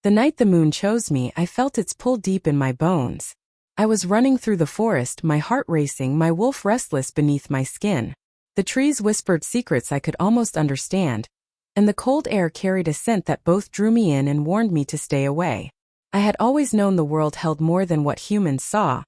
The night the moon chose me, I felt its pull deep in my bones. I was running through the forest, my heart racing, my wolf restless beneath my skin. The trees whispered secrets I could almost understand, and the cold air carried a scent that both drew me in and warned me to stay away. I had always known the world held more than what humans saw,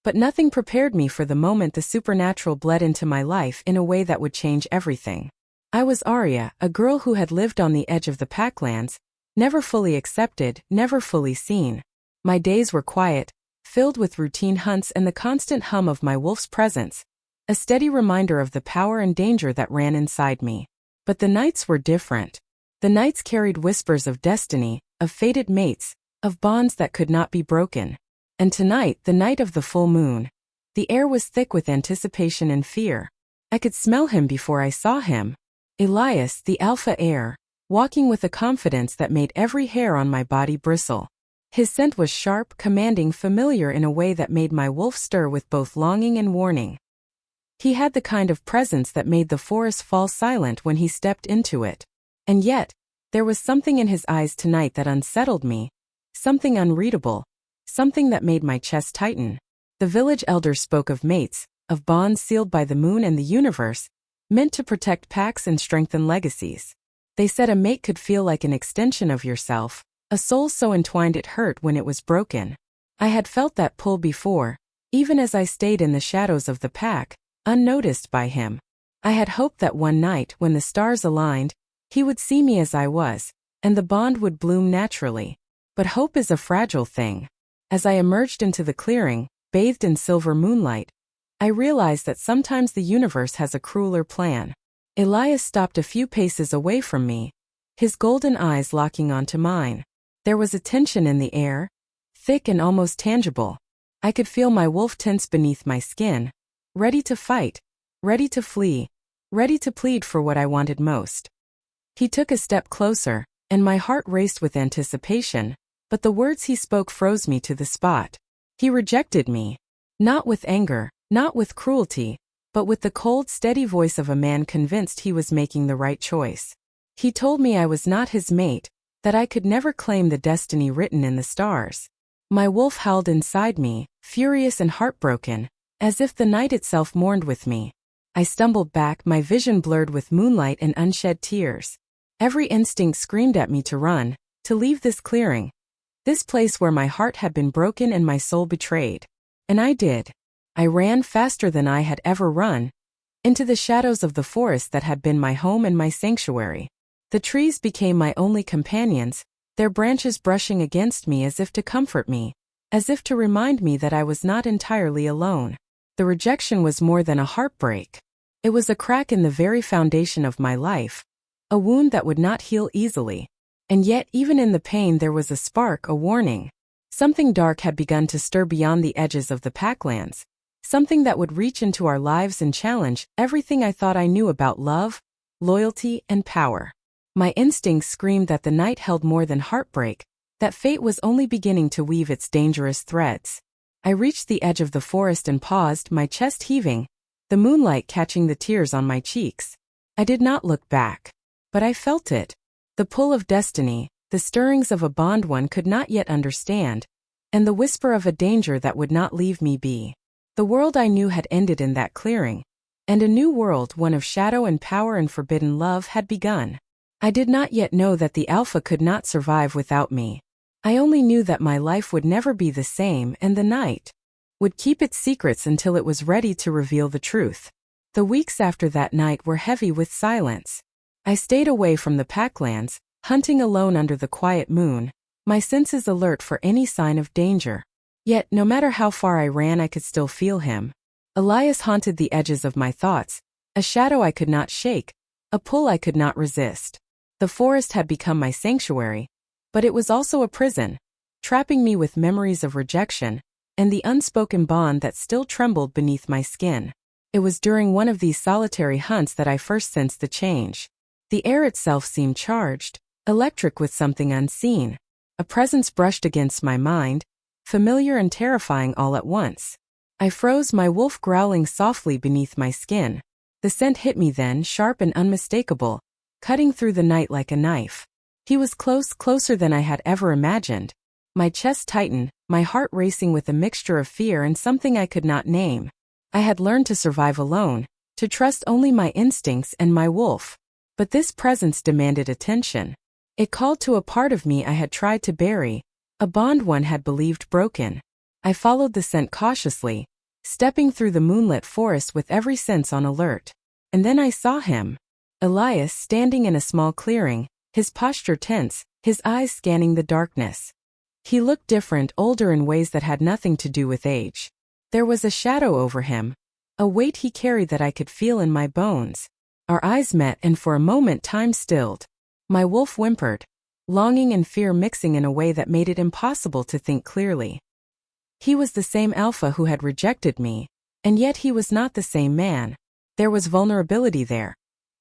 but nothing prepared me for the moment the supernatural bled into my life in a way that would change everything. I was Aria, a girl who had lived on the edge of the Packlands, never fully accepted, never fully seen. My days were quiet, filled with routine hunts and the constant hum of my wolf's presence, a steady reminder of the power and danger that ran inside me. But the nights were different. The nights carried whispers of destiny, of fated mates, of bonds that could not be broken. And tonight, the night of the full moon, the air was thick with anticipation and fear. I could smell him before I saw him. Elias, the alpha heir, walking with a confidence that made every hair on my body bristle. His scent was sharp, commanding, familiar in a way that made my wolf stir with both longing and warning. He had the kind of presence that made the forest fall silent when he stepped into it. And yet, there was something in his eyes tonight that unsettled me, something unreadable, something that made my chest tighten. The village elders spoke of mates, of bonds sealed by the moon and the universe, meant to protect packs and strengthen legacies. They said a mate could feel like an extension of yourself, a soul so entwined it hurt when it was broken. I had felt that pull before, even as I stayed in the shadows of the pack, unnoticed by him. I had hoped that one night, when the stars aligned, he would see me as I was, and the bond would bloom naturally. But hope is a fragile thing. As I emerged into the clearing, bathed in silver moonlight, I realized that sometimes the universe has a crueler plan. Elias stopped a few paces away from me, his golden eyes locking onto mine. There was a tension in the air, thick and almost tangible. I could feel my wolf tense beneath my skin, ready to fight, ready to flee, ready to plead for what I wanted most. He took a step closer, and my heart raced with anticipation, but the words he spoke froze me to the spot. He rejected me, not with anger, not with cruelty, but with the cold, steady voice of a man convinced he was making the right choice. He told me I was not his mate, that I could never claim the destiny written in the stars. My wolf howled inside me, furious and heartbroken, as if the night itself mourned with me. I stumbled back, my vision blurred with moonlight and unshed tears. Every instinct screamed at me to run, to leave this clearing, this place where my heart had been broken and my soul betrayed. And I did. I ran faster than I had ever run, into the shadows of the forest that had been my home and my sanctuary. The trees became my only companions, their branches brushing against me as if to comfort me, as if to remind me that I was not entirely alone. The rejection was more than a heartbreak. It was a crack in the very foundation of my life, a wound that would not heal easily. And yet, even in the pain, there was a spark, a warning. Something dark had begun to stir beyond the edges of the Packlands. Something that would reach into our lives and challenge everything I thought I knew about love, loyalty, and power. My instincts screamed that the night held more than heartbreak, that fate was only beginning to weave its dangerous threads. I reached the edge of the forest and paused, my chest heaving, the moonlight catching the tears on my cheeks. I did not look back, but I felt it. The pull of destiny, the stirrings of a bond one could not yet understand, and the whisper of a danger that would not leave me be. The world I knew had ended in that clearing, and a new world, one of shadow and power and forbidden love, had begun. I did not yet know that the Alpha could not survive without me. I only knew that my life would never be the same and the night would keep its secrets until it was ready to reveal the truth. The weeks after that night were heavy with silence. I stayed away from the Packlands, hunting alone under the quiet moon, my senses alert for any sign of danger. Yet, no matter how far I ran, I could still feel him. Elias haunted the edges of my thoughts, a shadow I could not shake, a pull I could not resist. The forest had become my sanctuary, but it was also a prison, trapping me with memories of rejection and the unspoken bond that still trembled beneath my skin. It was during one of these solitary hunts that I first sensed the change. The air itself seemed charged, electric with something unseen. A presence brushed against my mind, familiar and terrifying all at once. I froze, my wolf growling softly beneath my skin. The scent hit me then, sharp and unmistakable, cutting through the night like a knife. He was close, closer than I had ever imagined. My chest tightened, my heart racing with a mixture of fear and something I could not name. I had learned to survive alone, to trust only my instincts and my wolf. But this presence demanded attention. It called to a part of me I had tried to bury, a bond one had believed broken. I followed the scent cautiously, stepping through the moonlit forest with every sense on alert. And then I saw him. Elias standing in a small clearing, his posture tense, his eyes scanning the darkness. He looked different, older in ways that had nothing to do with age. There was a shadow over him, a weight he carried that I could feel in my bones. Our eyes met and for a moment time stilled. My wolf whimpered, longing and fear mixing in a way that made it impossible to think clearly. He was the same alpha who had rejected me, and yet he was not the same man. There was vulnerability there.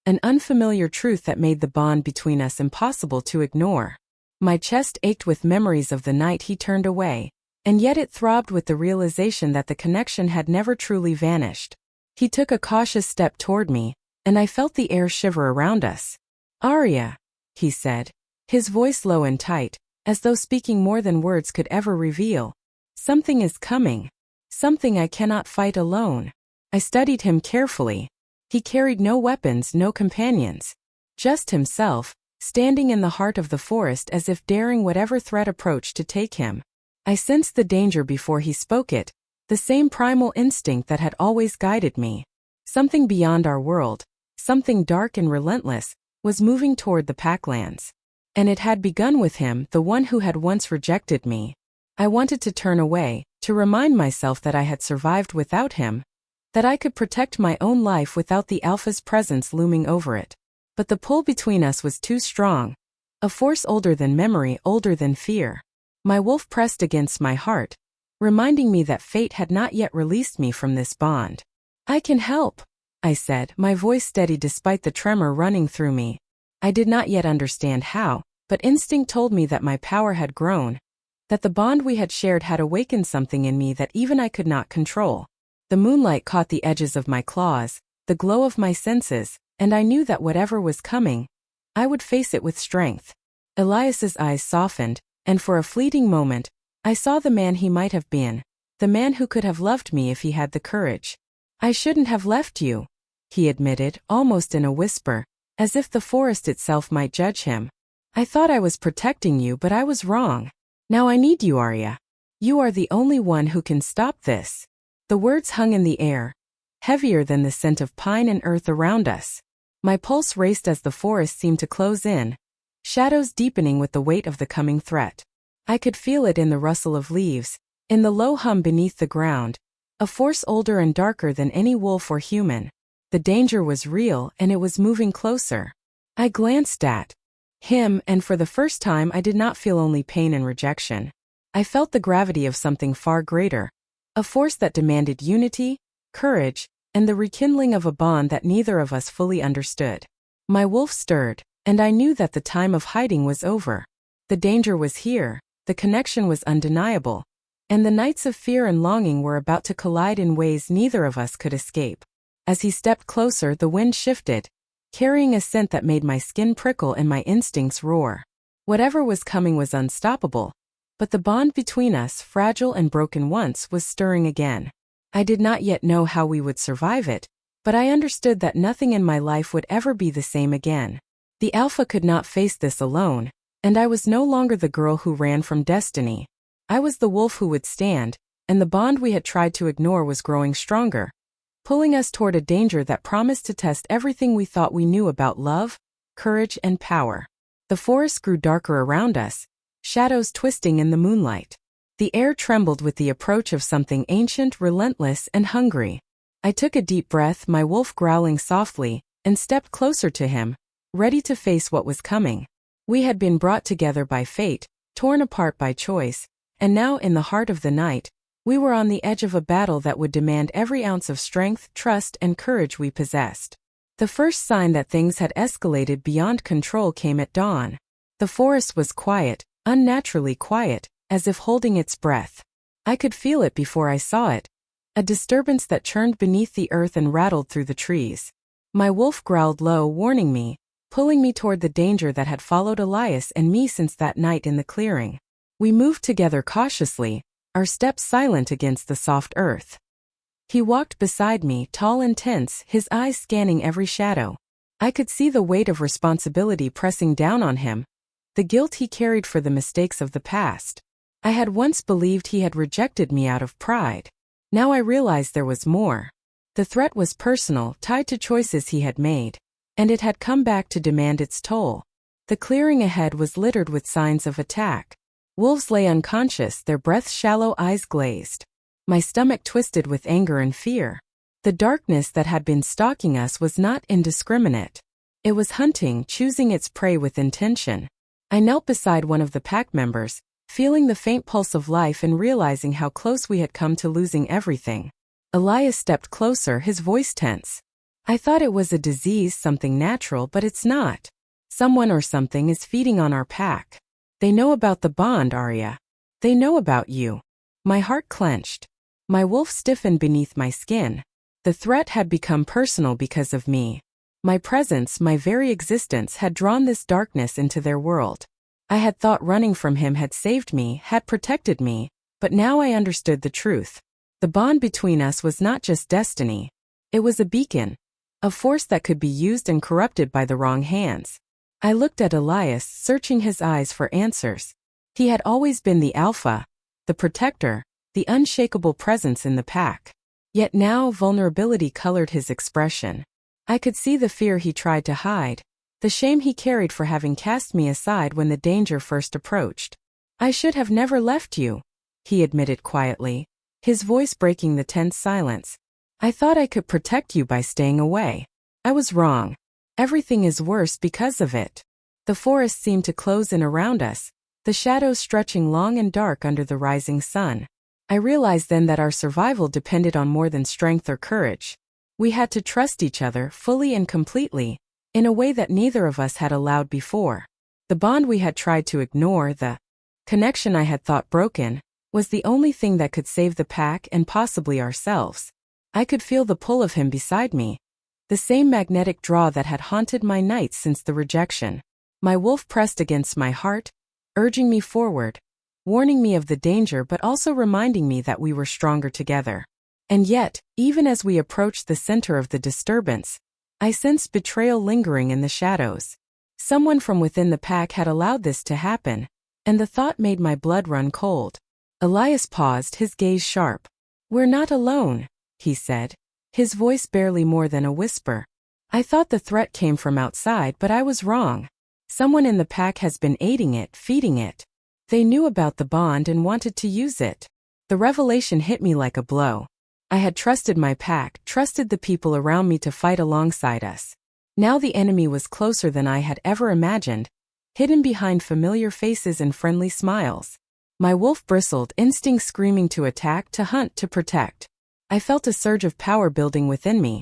An unfamiliar truth that made the bond between us impossible to ignore. My chest ached with memories of the night he turned away, and yet it throbbed with the realization that the connection had never truly vanished. He took a cautious step toward me, and I felt the air shiver around us. "Aria," he said, his voice low and tight, as though speaking more than words could ever reveal. "Something is coming. Something I cannot fight alone." I studied him carefully. He carried no weapons, no companions. Just himself, standing in the heart of the forest as if daring whatever threat approached to take him. I sensed the danger before he spoke it, the same primal instinct that had always guided me. Something beyond our world, something dark and relentless, was moving toward the packlands. And it had begun with him, the one who had once rejected me. I wanted to turn away, to remind myself that I had survived without him, that I could protect my own life without the alpha's presence looming over it. But the pull between us was too strong, a force older than memory, older than fear. My wolf pressed against my heart, reminding me that fate had not yet released me from this bond. "I can help," I said, my voice steady despite the tremor running through me. I did not yet understand how, but instinct told me that my power had grown, that the bond we had shared had awakened something in me that even I could not control. The moonlight caught the edges of my claws, the glow of my senses, and I knew that whatever was coming, I would face it with strength. Elias's eyes softened, and for a fleeting moment, I saw the man he might have been, the man who could have loved me if he had the courage. "I shouldn't have left you," he admitted, almost in a whisper, as if the forest itself might judge him. "I thought I was protecting you, but I was wrong. Now I need you, Aria. You are the only one who can stop this." The words hung in the air, heavier than the scent of pine and earth around us. My pulse raced as the forest seemed to close in, shadows deepening with the weight of the coming threat. I could feel it in the rustle of leaves, in the low hum beneath the ground, a force older and darker than any wolf or human. The danger was real and it was moving closer. I glanced at him, and for the first time I did not feel only pain and rejection. I felt the gravity of something far greater, a force that demanded unity, courage, and the rekindling of a bond that neither of us fully understood. My wolf stirred, and I knew that the time of hiding was over. The danger was here, the connection was undeniable, and the nights of fear and longing were about to collide in ways neither of us could escape. As he stepped closer, the wind shifted, carrying a scent that made my skin prickle and my instincts roar. Whatever was coming was unstoppable, but the bond between us, fragile and broken once, was stirring again. I did not yet know how we would survive it, but I understood that nothing in my life would ever be the same again. The alpha could not face this alone, and I was no longer the girl who ran from destiny. I was the wolf who would stand, and the bond we had tried to ignore was growing stronger, pulling us toward a danger that promised to test everything we thought we knew about love, courage, and power. The forest grew darker around us, shadows twisting in the moonlight. The air trembled with the approach of something ancient, relentless, and hungry. I took a deep breath, my wolf growling softly, and stepped closer to him, ready to face what was coming. We had been brought together by fate, torn apart by choice, and now in the heart of the night, we were on the edge of a battle that would demand every ounce of strength, trust, and courage we possessed. The first sign that things had escalated beyond control came at dawn. The forest was quiet, unnaturally quiet, as if holding its breath. I could feel it before I saw it, a disturbance that churned beneath the earth and rattled through the trees. My wolf growled low, warning me, pulling me toward the danger that had followed Elias and me since that night in the clearing. We moved together cautiously, our steps silent against the soft earth. He walked beside me, tall and tense, his eyes scanning every shadow. I could see the weight of responsibility pressing down on him, the guilt he carried for the mistakes of the past. I had once believed he had rejected me out of pride. Now I realized there was more. The threat was personal, tied to choices he had made, and it had come back to demand its toll. The clearing ahead was littered with signs of attack. Wolves lay unconscious, their breaths shallow, eyes glazed. My stomach twisted with anger and fear. The darkness that had been stalking us was not indiscriminate. It was hunting, choosing its prey with intention. I knelt beside one of the pack members, feeling the faint pulse of life and realizing how close we had come to losing everything. Elias stepped closer, his voice tense. I thought it was a disease, something natural, but it's not. Someone or something is feeding on our pack. They know about the bond, Aria. They know about you. My heart clenched. My wolf stiffened beneath my skin. The threat had become personal because of me. My presence, my very existence, had drawn this darkness into their world. I had thought running from him had saved me, had protected me, but now I understood the truth. The bond between us was not just destiny. It was a beacon, a force that could be used and corrupted by the wrong hands. I looked at Elias, searching his eyes for answers. He had always been the alpha, the protector, the unshakable presence in the pack. Yet now vulnerability colored his expression. I could see the fear he tried to hide, the shame he carried for having cast me aside when the danger first approached. I should have never left you, he admitted quietly, his voice breaking the tense silence. I thought I could protect you by staying away. I was wrong. Everything is worse because of it. The forest seemed to close in around us, the shadows stretching long and dark under the rising sun. I realized then that our survival depended on more than strength or courage. We had to trust each other fully and completely, in a way that neither of us had allowed before. The bond we had tried to ignore, the connection I had thought broken, was the only thing that could save the pack and possibly ourselves. I could feel the pull of him beside me, the same magnetic draw that had haunted my nights since the rejection. My wolf pressed against my heart, urging me forward, warning me of the danger but also reminding me that we were stronger together. And yet, even as we approached the center of the disturbance, I sensed betrayal lingering in the shadows. Someone from within the pack had allowed this to happen, and the thought made my blood run cold. Elias paused, his gaze sharp. "We're not alone," he said, his voice barely more than a whisper. I thought the threat came from outside, but I was wrong. Someone in the pack has been aiding it, feeding it. They knew about the bond and wanted to use it. The revelation hit me like a blow. I had trusted my pack, trusted the people around me to fight alongside us. Now the enemy was closer than I had ever imagined, hidden behind familiar faces and friendly smiles. My wolf bristled, instinct screaming to attack, to hunt, to protect. I felt a surge of power building within me,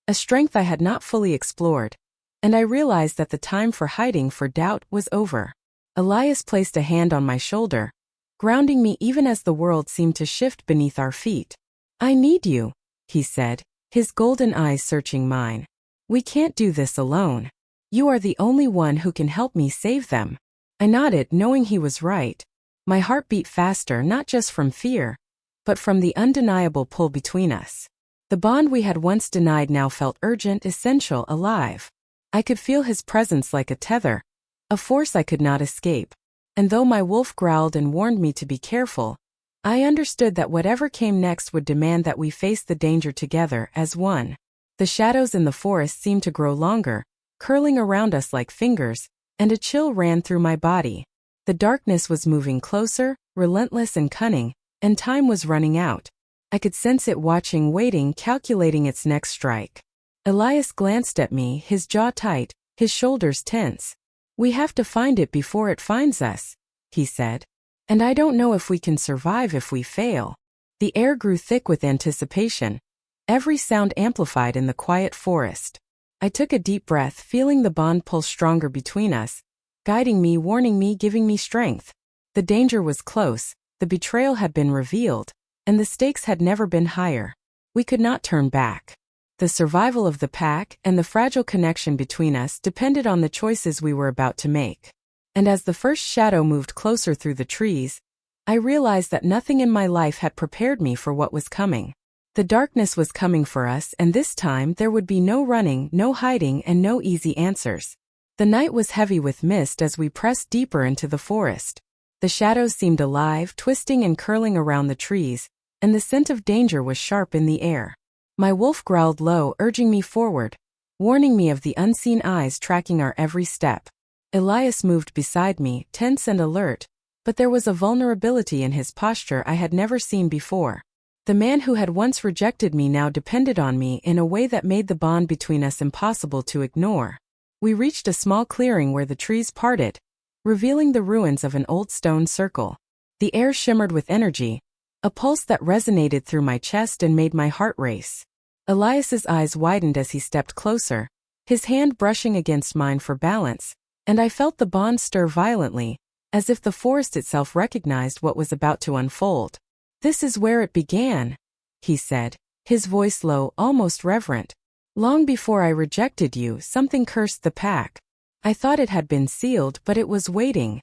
a strength I had not fully explored, and I realized that the time for hiding, for doubt, was over. Elias placed a hand on my shoulder, grounding me even as the world seemed to shift beneath our feet. "I need you," he said, his golden eyes searching mine. "We can't do this alone. You are the only one who can help me save them." I nodded, knowing he was right. My heart beat faster, not just from fear, but from the undeniable pull between us. The bond we had once denied now felt urgent, essential, alive. I could feel his presence like a tether, a force I could not escape. And though my wolf growled and warned me to be careful, I understood that whatever came next would demand that we face the danger together as one. The shadows in the forest seemed to grow longer, curling around us like fingers, and a chill ran through my body. The darkness was moving closer, relentless and cunning, and time was running out. I could sense it watching, waiting, calculating its next strike. Elias glanced at me, his jaw tight, his shoulders tense. "We have to find it before it finds us," he said. "And I don't know if we can survive if we fail." The air grew thick with anticipation, every sound amplified in the quiet forest. I took a deep breath, feeling the bond pulse stronger between us, guiding me, warning me, giving me strength. The danger was close, the betrayal had been revealed, and the stakes had never been higher. We could not turn back. the survival of the pack, and the fragile connection between us depended on the choices we were about to make. And as the first shadow moved closer through the trees, I realized that nothing in my life had prepared me for what was coming. The darkness was coming for us, and this time there would be no running, no hiding, and no easy answers. The night was heavy with mist as we pressed deeper into the forest. The shadows seemed alive, twisting and curling around the trees, and the scent of danger was sharp in the air. My wolf growled low, urging me forward, warning me of the unseen eyes tracking our every step. Elias moved beside me, tense and alert, but there was a vulnerability in his posture I had never seen before. The man who had once rejected me now depended on me in a way that made the bond between us impossible to ignore. We reached a small clearing where the trees parted, revealing the ruins of an old stone circle. The air shimmered with energy, a pulse that resonated through my chest and made my heart race. Elias's eyes widened as he stepped closer, his hand brushing against mine for balance, and I felt the bond stir violently, as if the forest itself recognized what was about to unfold. "This is where it began," he said, his voice low, almost reverent. "Long before I rejected you, something cursed the pack. I thought it had been sealed, but it was waiting.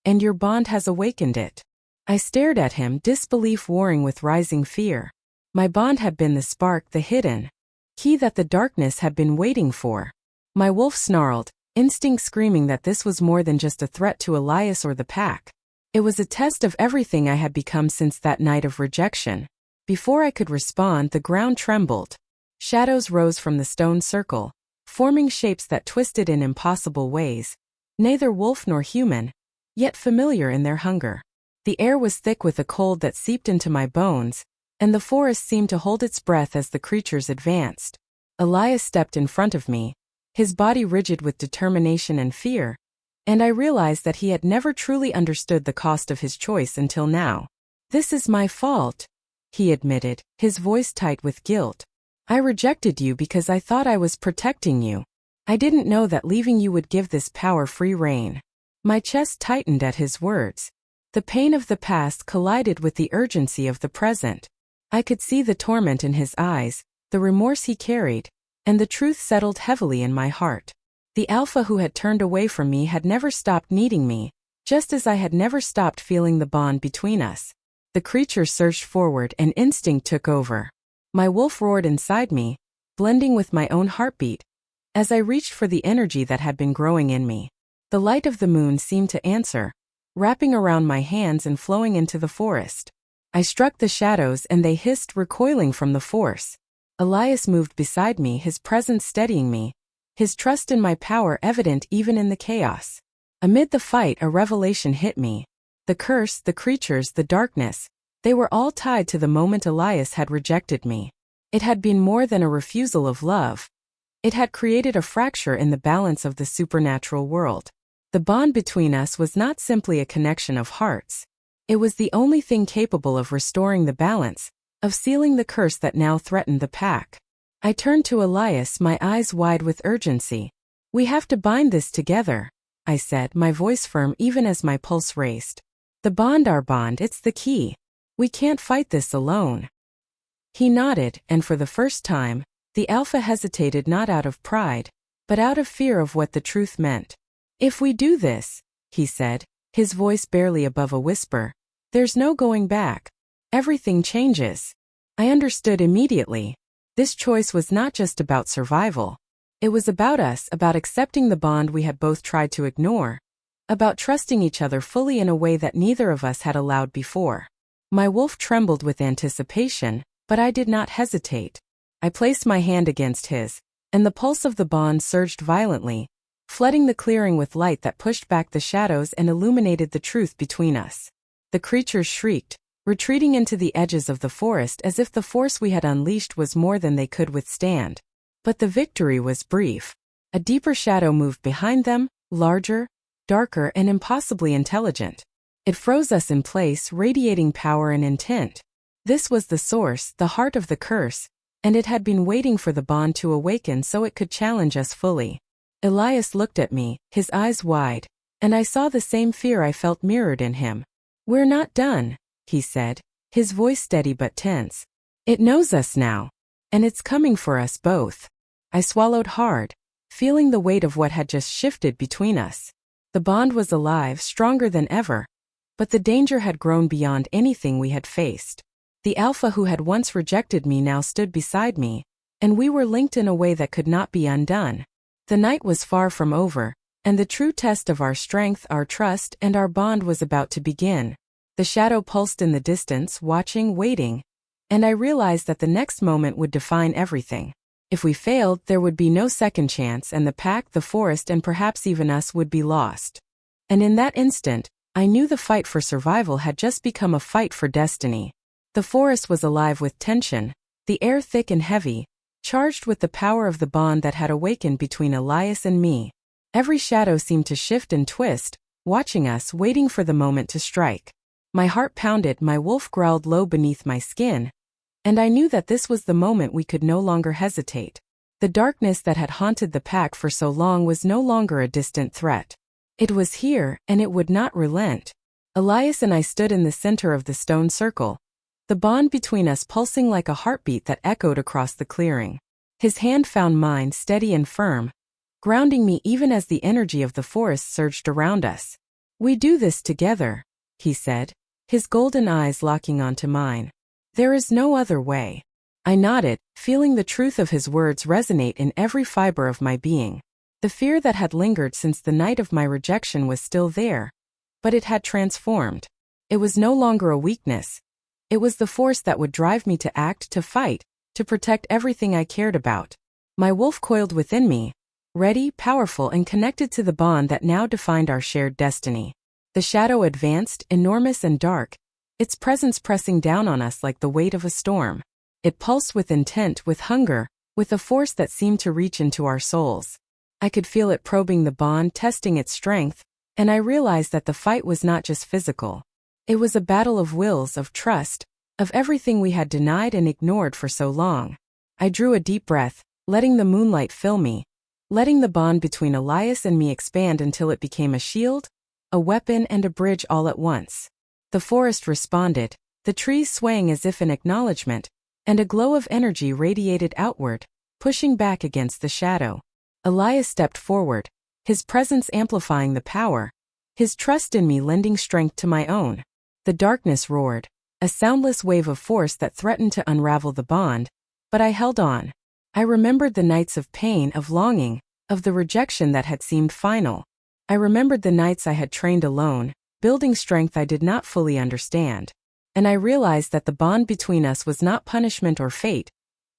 And your bond has awakened it." I stared at him, disbelief warring with rising fear. My bond had been the spark, the hidden key that the darkness had been waiting for. My wolf snarled, instinct screaming that this was more than just a threat to Elias or the pack. It was a test of everything I had become since that night of rejection. Before I could respond, the ground trembled. Shadows rose from the stone circle, forming shapes that twisted in impossible ways, neither wolf nor human, yet familiar in their hunger. The air was thick with a cold that seeped into my bones, and the forest seemed to hold its breath as the creatures advanced. Elias stepped in front of me, his body rigid with determination and fear, and I realized that he had never truly understood the cost of his choice until now. "This is my fault," he admitted, his voice tight with guilt. "I rejected you because I thought I was protecting you. I didn't know that leaving you would give this power free rein." My chest tightened at his words. The pain of the past collided with the urgency of the present. I could see the torment in his eyes, the remorse he carried, and the truth settled heavily in my heart. The alpha who had turned away from me had never stopped needing me, just as I had never stopped feeling the bond between us. The creature surged forward and instinct took over. My wolf roared inside me, blending with my own heartbeat, as I reached for the energy that had been growing in me. The light of the moon seemed to answer, wrapping around my hands and flowing into the forest. I struck the shadows and they hissed, recoiling from the force. Elias moved beside me, his presence steadying me, his trust in my power evident even in the chaos. Amid the fight, a revelation hit me. The curse, the creatures, the darkness, they were all tied to the moment Elias had rejected me. It had been more than a refusal of love. It had created a fracture in the balance of the supernatural world. The bond between us was not simply a connection of hearts. It was the only thing capable of restoring the balance, of sealing the curse that now threatened the pack. I turned to Elias, my eyes wide with urgency. "We have to bind this together," I said, my voice firm even as my pulse raced. "The bond, our bond, it's the key. We can't fight this alone." He nodded, and for the first time, the alpha hesitated not out of pride, but out of fear of what the truth meant. "If we do this," he said, his voice barely above a whisper, "there's no going back. Everything changes." I understood immediately. This choice was not just about survival. It was about us, about accepting the bond we had both tried to ignore, about trusting each other fully in a way that neither of us had allowed before. My wolf trembled with anticipation, but I did not hesitate. I placed my hand against his, and the pulse of the bond surged violently, flooding the clearing with light that pushed back the shadows and illuminated the truth between us. The creatures shrieked, retreating into the edges of the forest as if the force we had unleashed was more than they could withstand. But the victory was brief. A deeper shadow moved behind them, larger, darker, and impossibly intelligent. It froze us in place, radiating power and intent. This was the source, the heart of the curse, and it had been waiting for the bond to awaken so it could challenge us fully. Elias looked at me, his eyes wide, and I saw the same fear I felt mirrored in him. "We're not done," he said, his voice steady but tense. "It knows us now. And it's coming for us both. I swallowed hard, feeling the weight of what had just shifted between us. The bond was alive, stronger than ever. But the danger had grown beyond anything we had faced. The alpha who had once rejected me now stood beside me, and we were linked in a way that could not be undone. The night was far from over, and the true test of our strength, our trust, and our bond was about to begin. The shadow pulsed in the distance, watching, waiting, and I realized that the next moment would define everything. If we failed, there would be no second chance, and the pack, the forest, and perhaps even us would be lost. And in that instant, I knew the fight for survival had just become a fight for destiny. The forest was alive with tension, the air thick and heavy, charged with the power of the bond that had awakened between Elias and me. Every shadow seemed to shift and twist, watching us, waiting for the moment to strike. My heart pounded, my wolf growled low beneath my skin, and I knew that this was the moment we could no longer hesitate. The darkness that had haunted the pack for so long was no longer a distant threat. It was here, and it would not relent. Elias and I stood in the center of the stone circle, the bond between us pulsing like a heartbeat that echoed across the clearing. His hand found mine, steady and firm, grounding me even as the energy of the forest surged around us. "We do this together," he said, his golden eyes locking onto mine. "There is no other way." I nodded, feeling the truth of his words resonate in every fiber of my being. The fear that had lingered since the night of my rejection was still there, but it had transformed. It was no longer a weakness. It was the force that would drive me to act, to fight, to protect everything I cared about. My wolf coiled within me, ready, powerful, and connected to the bond that now defined our shared destiny. The shadow advanced, enormous and dark, its presence pressing down on us like the weight of a storm. It pulsed with intent, with hunger, with a force that seemed to reach into our souls. I could feel it probing the bond, testing its strength, and I realized that the fight was not just physical. It was a battle of wills, of trust, of everything we had denied and ignored for so long. I drew a deep breath, letting the moonlight fill me, letting the bond between Elias and me expand until it became a shield, a weapon, and a bridge all at once. The forest responded, the trees swaying as if in acknowledgement, and a glow of energy radiated outward, pushing back against the shadow. Elias stepped forward, his presence amplifying the power, his trust in me lending strength to my own. The darkness roared, a soundless wave of force that threatened to unravel the bond, but I held on. I remembered the nights of pain, of longing, of the rejection that had seemed final. I remembered the nights I had trained alone, building strength I did not fully understand. And I realized that the bond between us was not punishment or fate.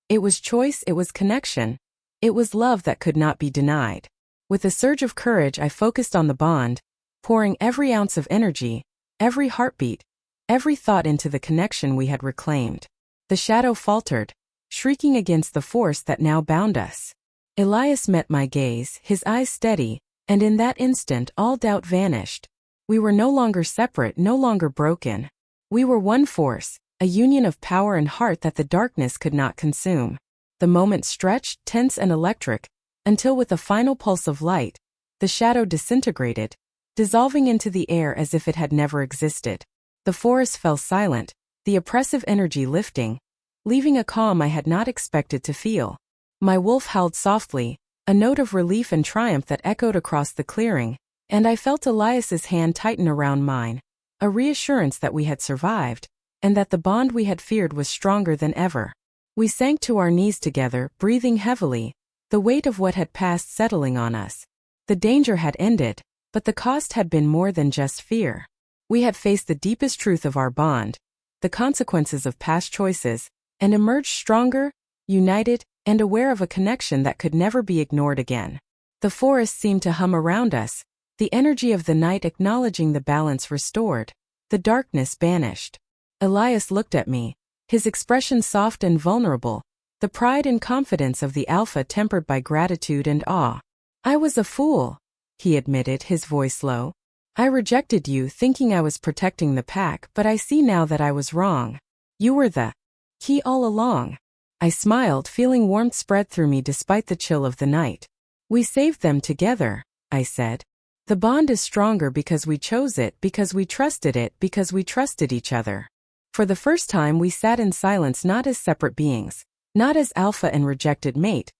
It was choice, it was connection. It was love that could not be denied. With a surge of courage, I focused on the bond, pouring every ounce of energy, every heartbeat, every thought into the connection we had reclaimed. The shadow faltered, shrieking against the force that now bound us. Elias met my gaze, his eyes steady, and in that instant all doubt vanished. We were no longer separate, no longer broken. We were one force, a union of power and heart that the darkness could not consume. The moment stretched, tense and electric, until with a final pulse of light, the shadow disintegrated, dissolving into the air as if it had never existed. The forest fell silent, the oppressive energy lifting, leaving a calm I had not expected to feel. My wolf howled softly, a note of relief and triumph that echoed across the clearing, and I felt Elias's hand tighten around mine, a reassurance that we had survived, and that the bond we had feared was stronger than ever. We sank to our knees together, breathing heavily, the weight of what had passed settling on us. The danger had ended, but the cost had been more than just fear. We had faced the deepest truth of our bond, the consequences of past choices, and emerged stronger, united, and aware of a connection that could never be ignored again. The forest seemed to hum around us, the energy of the night acknowledging the balance restored, the darkness banished. Elias looked at me, his expression soft and vulnerable, the pride and confidence of the alpha tempered by gratitude and awe. "I was a fool," he admitted, his voice low. "I rejected you thinking I was protecting the pack, but I see now that I was wrong. You were the key all along." I smiled, feeling warmth spread through me despite the chill of the night. "We saved them together," I said. "The bond is stronger because we chose it, because we trusted it, because we trusted each other." For the first time we sat in silence, not as separate beings, not as alpha and rejected mate,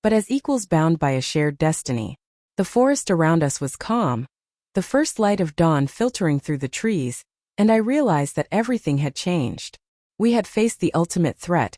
but as equals bound by a shared destiny. The forest around us was calm, the first light of dawn filtering through the trees, and I realized that everything had changed. We had faced the ultimate threat,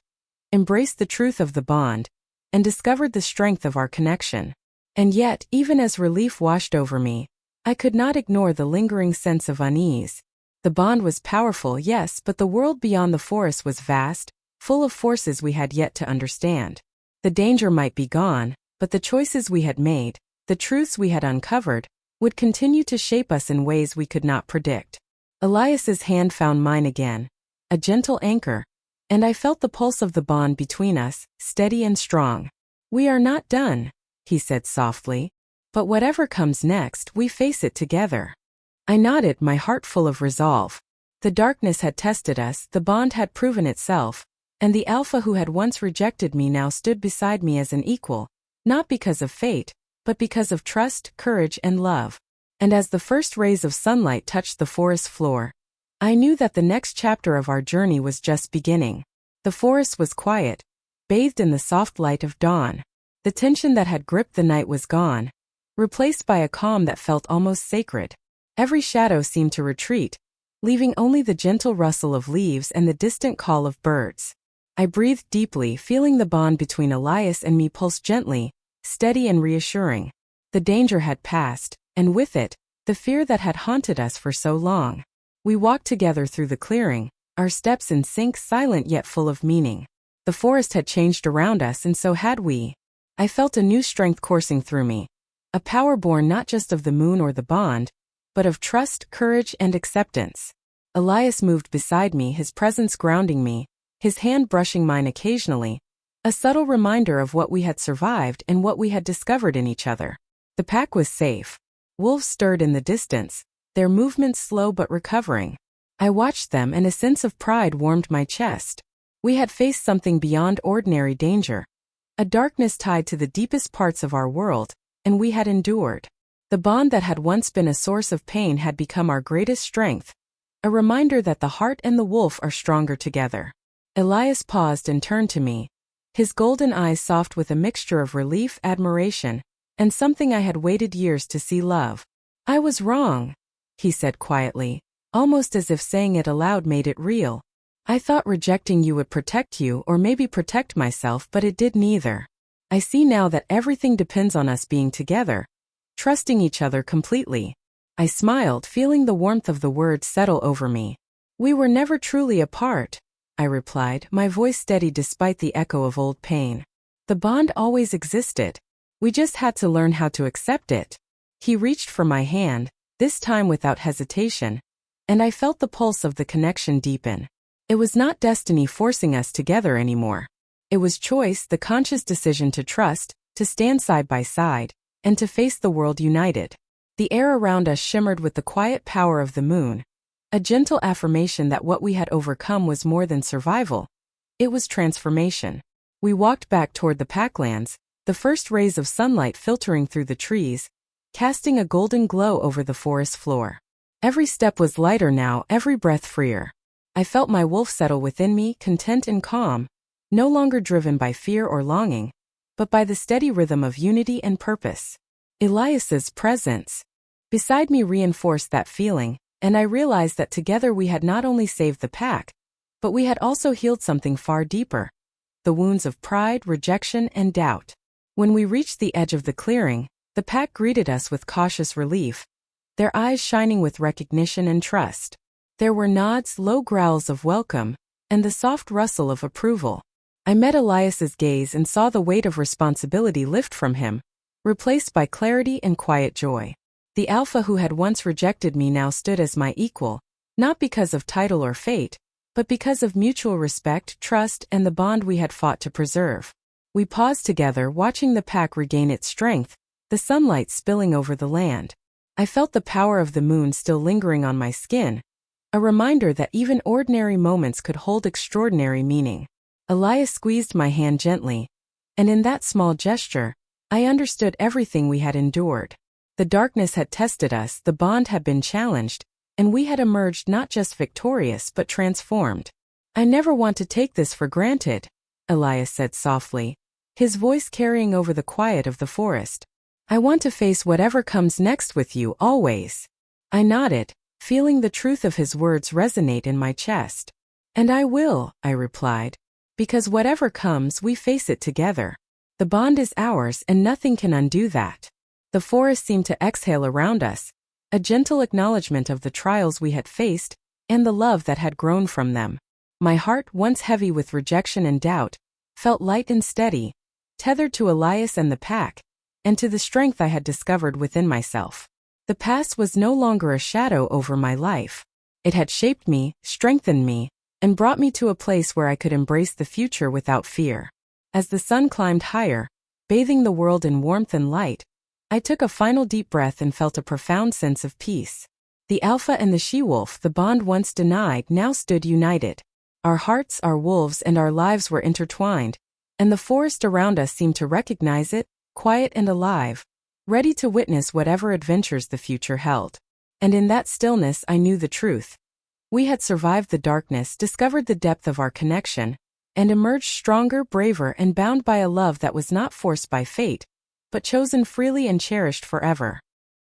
embraced the truth of the bond, and discovered the strength of our connection. And yet, even as relief washed over me, I could not ignore the lingering sense of unease. The bond was powerful, yes, but the world beyond the forest was vast, full of forces we had yet to understand. The danger might be gone, but the choices we had made, the truths we had uncovered, would continue to shape us in ways we could not predict. Elias's hand found mine again, a gentle anchor, and I felt the pulse of the bond between us, steady and strong. "We are not done," he said softly, "but whatever comes next, we face it together." I nodded, my heart full of resolve. The darkness had tested us, the bond had proven itself, and the alpha who had once rejected me now stood beside me as an equal, not because of fate, but because of trust, courage, and love. And as the first rays of sunlight touched the forest floor, I knew that the next chapter of our journey was just beginning. The forest was quiet, bathed in the soft light of dawn. The tension that had gripped the night was gone, replaced by a calm that felt almost sacred. Every shadow seemed to retreat, leaving only the gentle rustle of leaves and the distant call of birds. I breathed deeply, feeling the bond between Elias and me pulse gently, steady and reassuring. The danger had passed, and with it, the fear that had haunted us for so long. We walked together through the clearing, our steps in sync, silent yet full of meaning. The forest had changed around us, and so had we. I felt a new strength coursing through me, a power born not just of the moon or the bond, but of trust, courage, and acceptance. Elias moved beside me, his presence grounding me, his hand brushing mine occasionally, a subtle reminder of what we had survived and what we had discovered in each other. The pack was safe. Wolves stirred in the distance, their movements slow but recovering. I watched them, and a sense of pride warmed my chest. We had faced something beyond ordinary danger, a darkness tied to the deepest parts of our world, and we had endured. The bond that had once been a source of pain had become our greatest strength, a reminder that the heart and the wolf are stronger together. Elias paused and turned to me, his golden eyes soft with a mixture of relief, admiration, and something I had waited years to see: love. "I was wrong," he said quietly, almost as if saying it aloud made it real. "I thought rejecting you would protect you, or maybe protect myself, but it did neither. I see now that everything depends on us being together, trusting each other completely." I smiled, feeling the warmth of the words settle over me. "We were never truly apart," I replied, my voice steady despite the echo of old pain. "The bond always existed. We just had to learn how to accept it." He reached for my hand, this time without hesitation, and I felt the pulse of the connection deepen. It was not destiny forcing us together anymore. It was choice, the conscious decision to trust, to stand side by side, and to face the world united. The air around us shimmered with the quiet power of the moon, a gentle affirmation that what we had overcome was more than survival. It was transformation. We walked back toward the packlands, the first rays of sunlight filtering through the trees, casting a golden glow over the forest floor. Every step was lighter now, every breath freer. I felt my wolf settle within me, content and calm, no longer driven by fear or longing, but by the steady rhythm of unity and purpose. Elias's presence beside me reinforced that feeling, and I realized that together we had not only saved the pack, but we had also healed something far deeper: the wounds of pride, rejection, and doubt. When we reached the edge of the clearing, the pack greeted us with cautious relief, their eyes shining with recognition and trust. There were nods, low growls of welcome, and the soft rustle of approval. I met Elias's gaze and saw the weight of responsibility lift from him, replaced by clarity and quiet joy. The alpha who had once rejected me now stood as my equal, not because of title or fate, but because of mutual respect, trust, and the bond we had fought to preserve. We paused together, watching the pack regain its strength, the sunlight spilling over the land. I felt the power of the moon still lingering on my skin, a reminder that even ordinary moments could hold extraordinary meaning. Elias squeezed my hand gently, and in that small gesture, I understood everything we had endured. The darkness had tested us, the bond had been challenged, and we had emerged not just victorious but transformed. "I never want to take this for granted," Elias said softly, his voice carrying over the quiet of the forest. I want to face whatever comes next with you, always. I nodded, feeling the truth of his words resonate in my chest. And I will, I replied. Because whatever comes, we face it together. The bond is ours and nothing can undo that. The forest seemed to exhale around us, a gentle acknowledgement of the trials we had faced and the love that had grown from them. My heart, once heavy with rejection and doubt, felt light and steady, tethered to Elias and the pack, and to the strength I had discovered within myself. The past was no longer a shadow over my life. It had shaped me, strengthened me, and brought me to a place where I could embrace the future without fear. As the sun climbed higher, bathing the world in warmth and light, I took a final deep breath and felt a profound sense of peace. The alpha and the she-wolf, the bond once denied, now stood united. Our hearts, our wolves, and our lives were intertwined, and the forest around us seemed to recognize it, quiet and alive, ready to witness whatever adventures the future held. And in that stillness I knew the truth. We had survived the darkness, discovered the depth of our connection, and emerged stronger, braver, and bound by a love that was not forced by fate, but chosen freely and cherished forever.